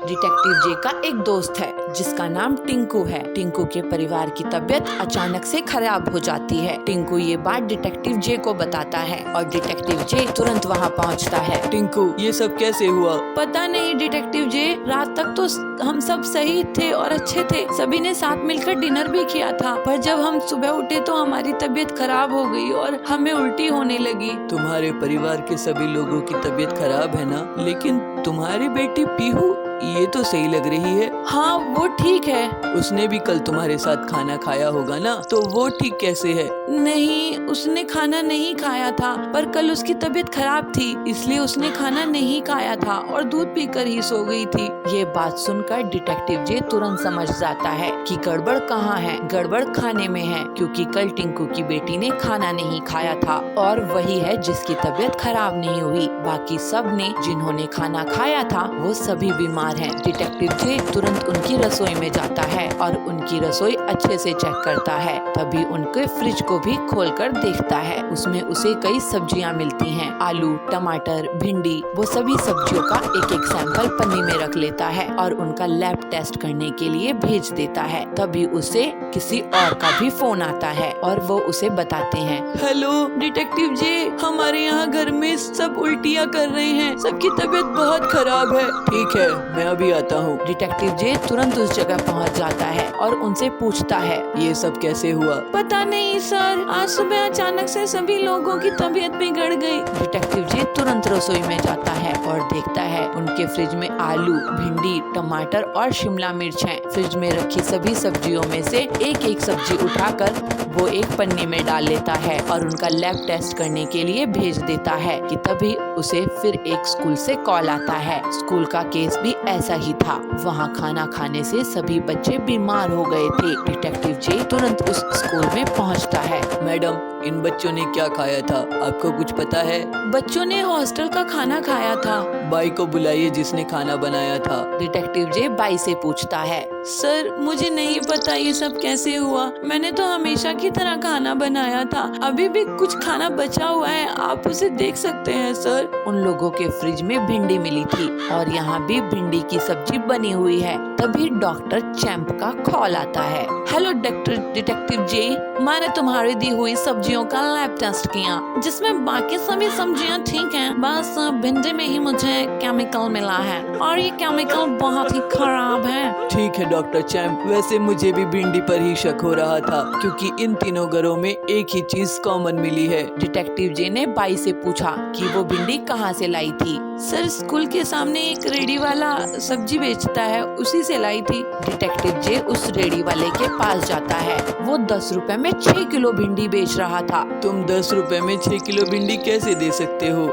Detective जे का एक दोस्त है जिसका नाम टिंकू है। टिंकू के परिवार की तबीयत अचानक से खराब हो जाती है। टिंकू ये बात डिटेक्टिव जे को बताता है और डिटेक्टिव जे तुरंत वहाँ पहुँचता है। टिंकू, ये सब कैसे हुआ? पता नहीं डिटेक्टिव जे, रात तक तो हम सब सही थे और अच्छे थे, सभी ने साथ मिलकर डिनर भी किया था, पर जब हम सुबह उठे तो हमारी तबीयत खराब हो गई और हमें उल्टी होने लगी। तुम्हारे परिवार के सभी लोगों की तबीयत खराब है ना? लेकिन तुम्हारी बेटी पीहू ये तो सही लग रही है। हाँ, वो ठीक है। उसने भी कल तुम्हारे साथ खाना खाया होगा ना, तो वो ठीक कैसे है? नहीं, उसने खाना नहीं खाया था, पर कल उसकी तबीयत खराब थी इसलिए उसने खाना नहीं खाया था और दूध पीकर ही सो गई थी। ये बात सुनकर डिटेक्टिव जे तुरंत समझ जाता है कि गड़बड़ कहाँ है। गड़बड़ खाने में है, क्योंकि कल टिंकू की बेटी ने खाना नहीं खाया था और वही है जिसकी तबीयत खराब नहीं हुई। बाकी सब ने जिन्होंने खाना खाया था वो सभी बीमार हैं। डिटेक्टिव जे तुरंत उनकी रसोई में जाता है और उनकी रसोई अच्छे से चेक करता है। तभी उनके फ्रिज को भी खोलकर देखता है। उसमें उसे कई सब्जियां मिलती हैं, आलू, टमाटर, भिंडी। वो सभी सब्जियों का एक एक सैंपल पन्नी में रख लेता है और उनका लैब टेस्ट करने के लिए भेज देता है। तभी उसे किसी और का भी फोन आता है और वो उसे बताते हैं, हेलो डिटेक्टिव जे, हमारे यहाँ घर में सब उल्टियाँ कर रहे हैं, सबकी तबीयत बहुत खराब है। ठीक है, मैं अभी आता हूँ। डिटेक्टिव जे तुरंत उस जगह पहुँच जाता है और उनसे पूछता है, ये सब कैसे हुआ? पता नहीं सर, आज सुबह अचानक से सभी लोगों की तबीयत बिगड़ गई। डिटेक्टिव जे तुरंत रसोई में जाता है और देखता है उनके फ्रिज में आलू, भिंडी, टमाटर और शिमला मिर्च हैं। फ्रिज में रखी सभी सब्जियों में से एक एक सब्जी उठाकर वो एक पन्नी में डाल लेता है और उनका लैब टेस्ट करने के लिए भेज देता है कि तभी उसे फिर एक स्कूल से कॉल आता है। स्कूल का केस भी ऐसा ही था। वहाँ खाना खाने से सभी बच्चे बीमार हो गए थे। डिटेक्टिव जे तुरंत उस स्कूल में पहुँचता है। मैडम, इन बच्चों ने क्या खाया था, आपको कुछ पता है? बच्चों ने हॉस्टल का खाना खाया था। बाई को बुलाइए जिसने खाना बनाया था। डिटेक्टिव जे बाई से पूछता है, सर मुझे नहीं पता ये सब कैसे हुआ, मैंने तो हमेशा की तरह खाना बनाया था, अभी भी कुछ खाना बचा हुआ है, आप उसे देख सकते हैं सर। उन लोगों के फ्रिज में भिंडी मिली थी और यहाँ भी भिंडी की सब्जी बनी हुई है। तभी डॉक्टर चैंप का कॉल आता है। हेलो डॉक्टर डिटेक्टिव जे, मैंने तुम्हारी दी हुई सब्जियों का लैब टेस्ट किया जिसमें बाकी सभी सब्जियां ठीक हैं, बस भिंडी में ही मुझे केमिकल मिला है और ये केमिकल बहुत ही खराब है। ठीक है डॉक्टर चैंप, वैसे मुझे भी भिंडी पर ही शक हो रहा था क्योंकि इन तीनों घरों में एक ही चीज कॉमन मिली है। डिटेक्टिव जे ने बाई से पूछा कि वो भिंडी कहाँ से लाई थी। सर स्कूल के सामने एक रेडी वाला सब्जी बेचता है, उसी से लाई थी। डिटेक्टिव जे उस रेडी वाले के पास जाता है। वो 10 रुपए में 6 किलो भिंडी बेच रहा था। तुम 10 रुपए में 6 किलो भिंडी कैसे दे सकते हो?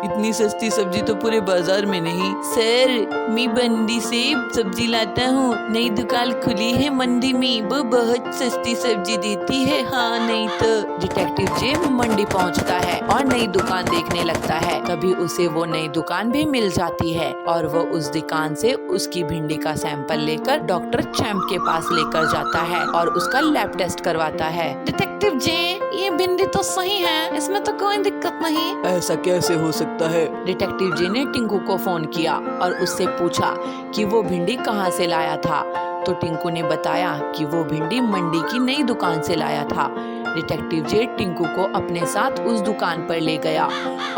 इतनी सस्ती सब्जी तो पूरे बाजार में नहीं। सर मैं मंडी से सब्जी लाता हूँ, नई दुकान खुली है मंडी में, वो बहुत सस्ती सब्जी देती है, हाँ नहीं तो। डिटेक्टिव जे मंडी पहुँचता है और नई दुकान देखने लगता है। तभी उसे वो नई दुकान भी मिल जाती है और वो उस दुकान से उसकी भिंडी का सैंपल लेकर डॉक्टर चैंप के पास लेकर जाता है और उसका लैब टेस्ट करवाता है। डिटेक्टिव जे, ये भिंडी तो सही है, इसमें तो कोई दिक्कत नहीं। ऐसा कैसे हो सकता है? डिटेक्टिव जे ने टिंकू को फोन किया और उससे पूछा कि वो भिंडी कहाँ से लाया था। तो टिंकू ने बताया कि वो भिंडी मंडी की नई दुकान से लाया था। डिटेक्टिव जे टिंकू को अपने साथ उस दुकान पर ले गया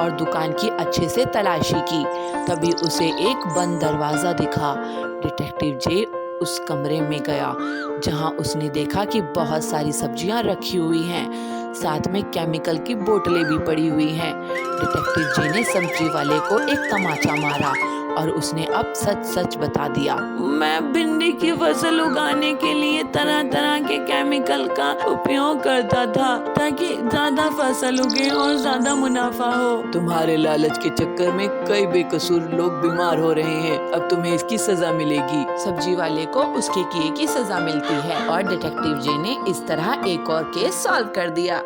और दुकान की अच्छे से तलाशी की। तभी उसे एक बंद दरवाजा दिखा। डिटेक्टिव जे उस कमरे में गया जहां उसने देखा कि बहुत सारी सब्जियां रखी हुई हैं, साथ में केमिकल की बोतलें भी पड़ी हुई हैं। डिटेक्टिव जे ने सब्जी वाले को एक तमाचा मारा और उसने अब सच सच बता दिया, मैं भिंडी की फसल उगाने के लिए तरह तरह के केमिकल का उपयोग करता था ताकि ज्यादा फसल उगे और ज्यादा मुनाफा हो। तुम्हारे लालच के चक्कर में कई बेकसूर लोग बीमार हो रहे हैं, अब तुम्हें इसकी सजा मिलेगी। सब्जी वाले को उसके किए की सजा मिलती है और डिटेक्टिव जे ने इस तरह एक और केस सॉल्व कर दिया।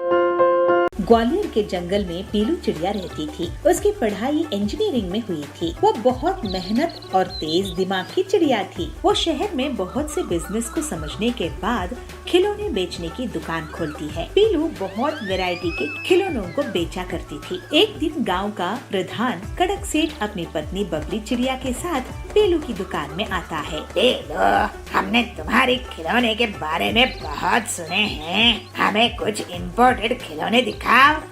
ग्वालियर के जंगल में पीलू चिड़िया रहती थी। उसकी पढ़ाई इंजीनियरिंग में हुई थी। वो बहुत मेहनत और तेज दिमाग की चिड़िया थी। वो शहर में बहुत से बिजनेस को समझने के बाद खिलौने बेचने की दुकान खोलती है। पीलू बहुत वैरायटी के खिलौनों को बेचा करती थी। एक दिन गांव का प्रधान कड़क सेठ अपनी पत्नी बबली चिड़िया के साथ पीलू की दुकान में आता है। पीलू, हमने तुम्हारे खिलौने के बारे में बहुत सुने हैं। हमें कुछ इम्पोर्टेड खिलौने दिखाओ।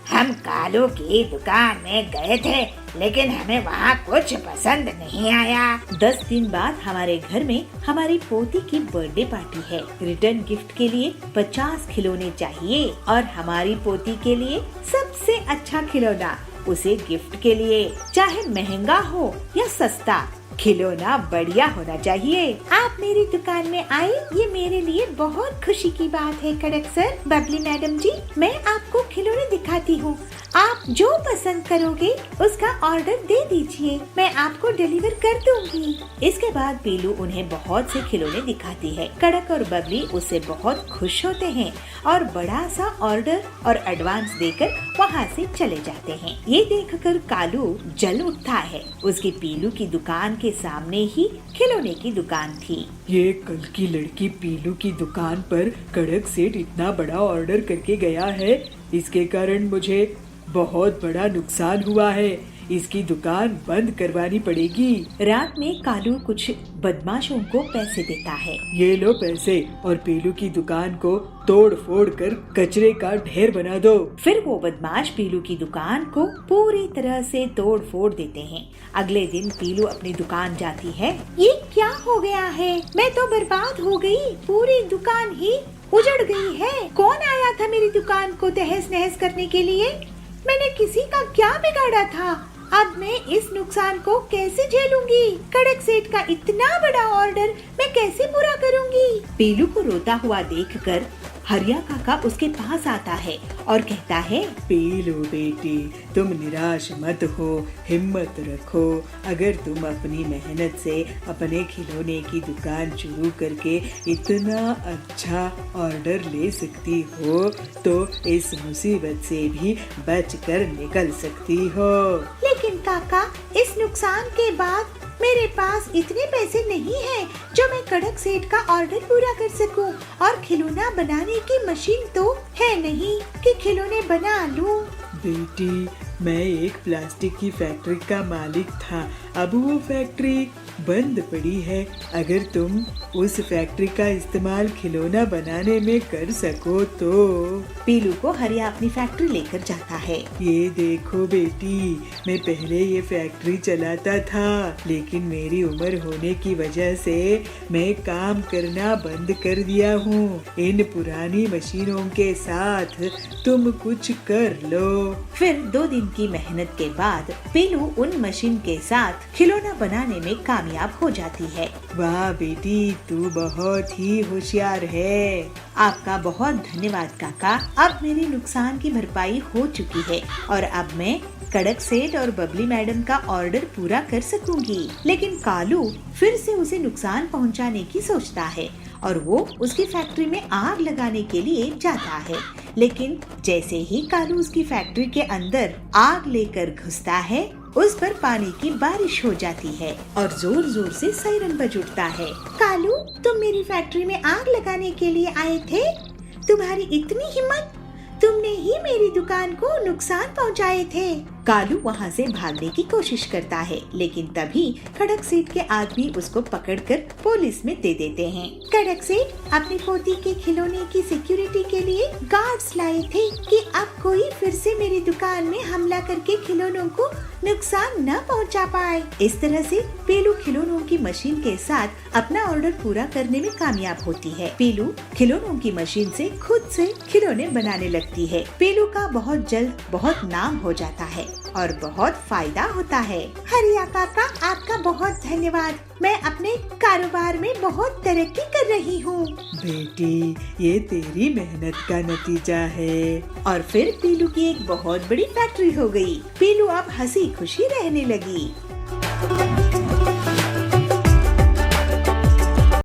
हम कालू की दुकान में गए थे, लेकिन हमें वहाँ कुछ पसंद नहीं आया। 10 दिन बाद हमारे घर में हमारी पोती की बर्थडे पार्टी है। रिटर्न गिफ्ट के लिए 50 खिलौने चाहिए और हमारी पोती के लिए सबसे अच्छा खिलौना उसे गिफ्ट के लिए, चाहे महंगा हो या सस्ता, खिलौना बढ़िया होना चाहिए। आप मेरी दुकान में आए, ये मेरे लिए बहुत खुशी की बात है। कड़क सर, बबली मैडम जी, मैं आपको खिलौने दिखाती हूँ। आप जो पसंद करोगे उसका ऑर्डर दे दीजिए, मैं आपको डिलीवर कर दूंगी। इसके बाद पीलू उन्हें बहुत से खिलौने दिखाती है। कड़क और बबली उससे बहुत खुश होते हैं और बड़ा सा ऑर्डर और एडवांस देकर वहाँ से चले जाते हैं। ये देखकर कालू जल उठता है। उसकी पीलू की दुकान के सामने ही खिलौने की दुकान थी। ये कल की लड़की पीलू की दुकान पर कड़क सेठ इतना बड़ा ऑर्डर करके गया है, इसके कारण मुझे बहुत बड़ा नुकसान हुआ है। इसकी दुकान बंद करवानी पड़ेगी। रात में कालू कुछ बदमाशों को पैसे देता है। ये लो पैसे और पीलू की दुकान को तोड़ फोड़ कर कचरे का ढेर बना दो। फिर वो बदमाश पीलू की दुकान को पूरी तरह से तोड़ फोड़ देते हैं। अगले दिन पीलू अपनी दुकान जाती है। ये क्या हो गया है? मैं तो बर्बाद हो गई, पूरी दुकान ही उजड़ गई है। कौन आया था मेरी दुकान को तहस नहस करने के लिए? मैंने किसी का क्या बिगाड़ा था? अब मैं इस नुकसान को कैसे झेलूंगी? कड़क सेठ का इतना बड़ा ऑर्डर मैं कैसे पूरा करूंगी? पीलू को रोता हुआ देखकर हरिया काका उसके पास आता है और कहता है, पीलू बेटी, तुम निराश मत हो, हिम्मत रखो। अगर तुम अपनी मेहनत से अपने खिलौने की दुकान शुरू करके इतना अच्छा ऑर्डर ले सकती हो तो इस मुसीबत से भी बचकर निकल सकती हो। लेकिन काका, इस नुकसान के बाद मेरे पास इतने पैसे नहीं हैं जो मैं कड़क सेठ का ऑर्डर पूरा कर सकूं, और खिलौना बनाने की मशीन तो है नहीं कि खिलौने बना लूं। बेटी, मैं एक प्लास्टिक की फैक्ट्री का मालिक था। अब वो फैक्ट्री बंद पड़ी है। अगर तुम उस फैक्ट्री का इस्तेमाल खिलौना बनाने में कर सको तो। पीलू को हरिया अपनी फैक्ट्री लेकर जाता है। ये देखो बेटी, मैं पहले ये फैक्ट्री चलाता था, लेकिन मेरी उम्र होने की वजह से मैं काम करना बंद कर दिया हूँ। इन पुरानी मशीनों के साथ तुम कुछ कर लो। फिर 2 दिन की मेहनत के बाद पीलू उन मशीन के साथ खिलौना बनाने में कामयाब हो जाती है। वाह बेटी, तू बहुत ही होशियार है। आपका बहुत धन्यवाद काका। अब मेरे नुकसान की भरपाई हो चुकी है और अब मैं कड़क सेठ और बबली मैडम का ऑर्डर पूरा कर सकूंगी। लेकिन कालू फिर से उसे नुकसान पहुंचाने की सोचता है और वो उसकी फैक्ट्री में आग लगाने के लिए जाता है। लेकिन जैसे ही कालू उसकी फैक्ट्री के अंदर आग लेकर घुसता है, उस पर पानी की बारिश हो जाती है और जोर जोर से सायरन बज उठता है। कालू, तुम मेरी फैक्ट्री में आग लगाने के लिए आए थे? तुम्हारी इतनी हिम्मत! तुमने ही मेरी दुकान को नुकसान पहुंचाए थे। कालू वहाँ से भागने की कोशिश करता है, लेकिन तभी कड़क सेठ के आदमी उसको पकड़कर पुलिस में दे देते हैं। कड़क सेठ अपनी पोती के खिलौने की सिक्योरिटी के लिए गार्ड्स लाए थे कि अब कोई फिर से मेरी दुकान में हमला करके खिलौनों को नुकसान न पहुंचा पाए। इस तरह से पीलू खिलौनों की मशीन के साथ अपना ऑर्डर पूरा करने में कामयाब होती है। पीलू खिलौनों की मशीन से खुद से खिलौने बनाने लगती है। पीलू का बहुत जल्द बहुत नाम हो जाता है और बहुत फायदा होता है। हरिया काका, आपका बहुत धन्यवाद। मैं अपने कारोबार में बहुत तरक्की कर रही हूँ। बेटी, ये तेरी मेहनत का नतीजा है। और फिर पीलू की एक बहुत बड़ी फैक्ट्री हो गई। पीलू अब हंसी खुशी रहने लगी।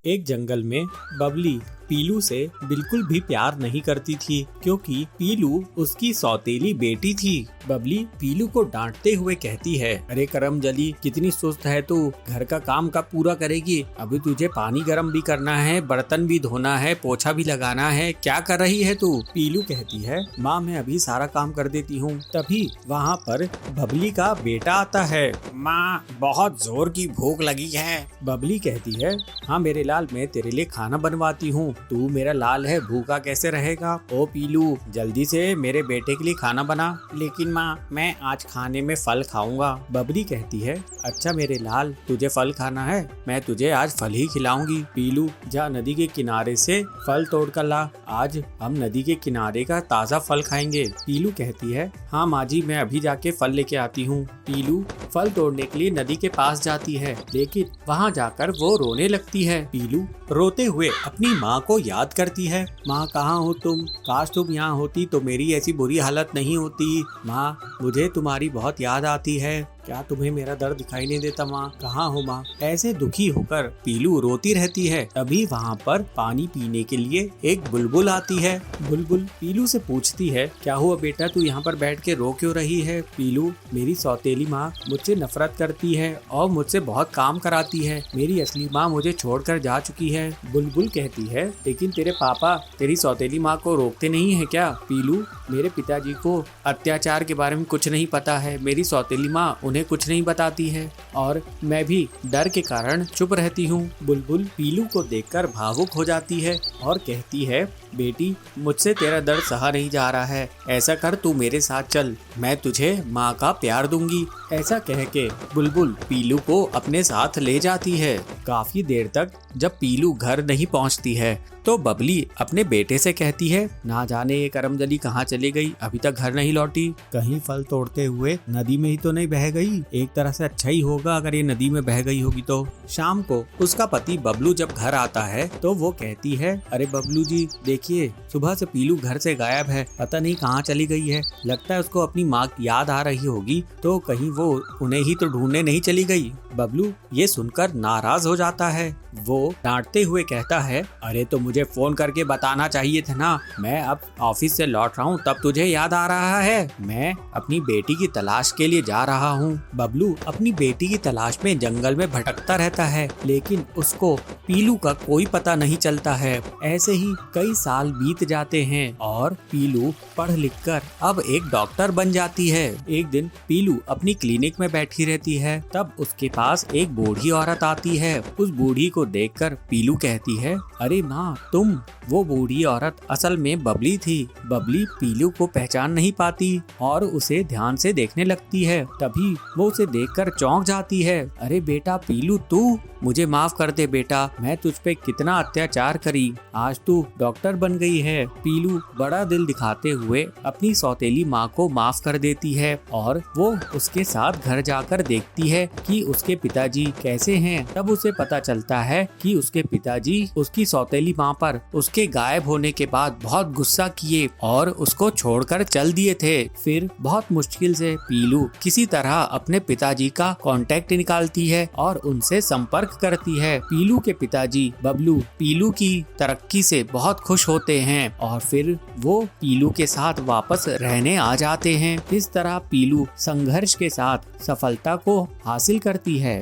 एक जंगल में बबली पीलू से बिल्कुल भी प्यार नहीं करती थी क्योंकि पीलू उसकी सौतेली बेटी थी। बबली पीलू को डांटते हुए कहती है, अरे करमजली, कितनी सुस्त है तू, घर का काम कब पूरा करेगी? अभी तुझे पानी गर्म भी करना है, बर्तन भी धोना है, पोछा भी लगाना है, क्या कर रही है तू? पीलू कहती है, माँ मैं अभी सारा काम कर देती हूँ। तभी वहाँ पर बबली का बेटा आता है। माँ बहुत जोर की भूख लगी है। बबली कहती है, हाँ मेरे लाल, मैं तेरे लिए खाना बनवाती हूँ, तू मेरा लाल है, भूखा कैसे रहेगा? ओ पीलू, जल्दी से मेरे बेटे के लिए खाना बना। लेकिन माँ मैं आज खाने में फल खाऊंगा। बबली कहती है, अच्छा मेरे लाल, तुझे फल खाना है, मैं तुझे आज फल ही खिलाऊंगी। पीलू जा नदी के किनारे से फल तोड़ कर ला, आज हम नदी के किनारे का ताज़ा फल खाएंगे। पीलू कहती है, हाँ माँ जी, मैं अभी जाके फल लेके आती हूँ। पीलू फल तोड़ने के लिए नदी के पास जाती है, लेकिन वहाँ जाकर वो रोने लगती है। पीलू रोते हुए अपनी माँ को याद करती है, माँ कहाँ हो तुम? काश तुम यहाँ होती तो मेरी ऐसी बुरी हालत नहीं होती। माँ मुझे तुम्हारी बहुत याद आती है, क्या तुम्हें मेरा दर्द दिखाई नहीं देता? माँ कहाँ हो माँ? ऐसे दुखी होकर पीलू रोती रहती है। तभी वहाँ पर पानी पीने के लिए एक बुलबुल आती है। बुलबुल पीलू से पूछती है, क्या हुआ बेटा, तू यहाँ पर बैठ के रो क्यों रही है? पीलू, मेरी सौतेली माँ मुझसे नफरत करती है और मुझसे बहुत काम कराती है, मेरी असली माँ मुझे छोड़कर जा चुकी है। बुलबुल कहती है, लेकिन तेरे पापा तेरी सौतेली माँ को रोकते नहीं है क्या? पीलू, मेरे पिताजी को अत्याचार के बारे में कुछ नहीं पता है, मेरी सौतेली माँ उन्हें कुछ नहीं बताती है और मैं भी डर के कारण चुप रहती हूँ। बुलबुल पीलू को देखकर भावुक हो जाती है और कहती है, बेटी मुझसे तेरा दर्द सहा नहीं जा रहा है, ऐसा कर तू मेरे साथ चल, मैं तुझे माँ का प्यार दूंगी। ऐसा कह के बुलबुल पीलू को अपने साथ ले जाती है। काफी देर तक जब पीलू घर नहीं पहुँचती है तो बबली अपने बेटे से कहती है, ना जाने ये करमजली कहाँ चली गई, अभी तक घर नहीं लौटी, कहीं फल तोड़ते हुए नदी में ही तो नहीं बह गई? एक तरह से अच्छा ही होगा अगर ये नदी में बह गई होगी तो। शाम को उसका पति बबलू जब घर आता है तो वो कहती है, अरे बबलू जी देखिए, सुबह से पीलू घर से गायब है, पता नहीं कहाँ चली गई है, लगता है उसको अपनी माँ याद आ रही होगी, तो कहीं वो उन्हें ही तो ढूंढने नहीं चली गई। बबलू ये सुनकर नाराज हो जाता है। वो डांटते हुए कहता है, अरे तो मुझे फोन करके बताना चाहिए था ना, मैं अब ऑफिस से लौट रहा हूँ तब तुझे याद आ रहा है, मैं अपनी बेटी की तलाश के लिए जा रहा हूँ। बबलू अपनी बेटी की तलाश में जंगल में भटकता रहता है, लेकिन उसको पीलू का कोई पता नहीं चलता है। ऐसे ही कई साल बीत जाते हैं और पीलू पढ़ लिख कर अब एक डॉक्टर बन जाती है। एक दिन पीलू अपनी क्लिनिक में बैठी रहती है, तब उसके पास एक बूढ़ी औरत आती है। उस बूढ़ी को देखकर पीलू कहती है, अरे माँ तुम? वो बूढ़ी औरत असल में बबली थी। बबली पीलू को पहचान नहीं पाती और उसे ध्यान से देखने लगती है। तभी वो उसे देखकर चौंक जाती है, अरे बेटा पीलू तू? मुझे माफ कर दे बेटा, मैं तुझ पे कितना अत्याचार करी, आज तू डॉक्टर बन गई है। पीलू बड़ा दिल दिखाते हुए अपनी सौतेली माँ को माफ कर देती है और वो उसके साथ घर जाकर देखती है कि उसके पिताजी कैसे हैं। तब उसे पता चलता है कि उसके पिताजी उसकी सौतेली माँ पर उसके गायब होने के बाद बहुत गुस्सा किए और उसको छोड़कर चल दिए थे। फिर बहुत मुश्किल से पीलू किसी तरह अपने पिताजी का कांटेक्ट निकालती है और उनसे संपर्क करती है। पीलू के पिताजी बबलू पीलू की तरक्की से बहुत खुश होते हैं और फिर वो पीलू के साथ वापस रहने आ जाते हैं। इस तरह पीलू संघर्ष के साथ सफलता को हासिल करती है।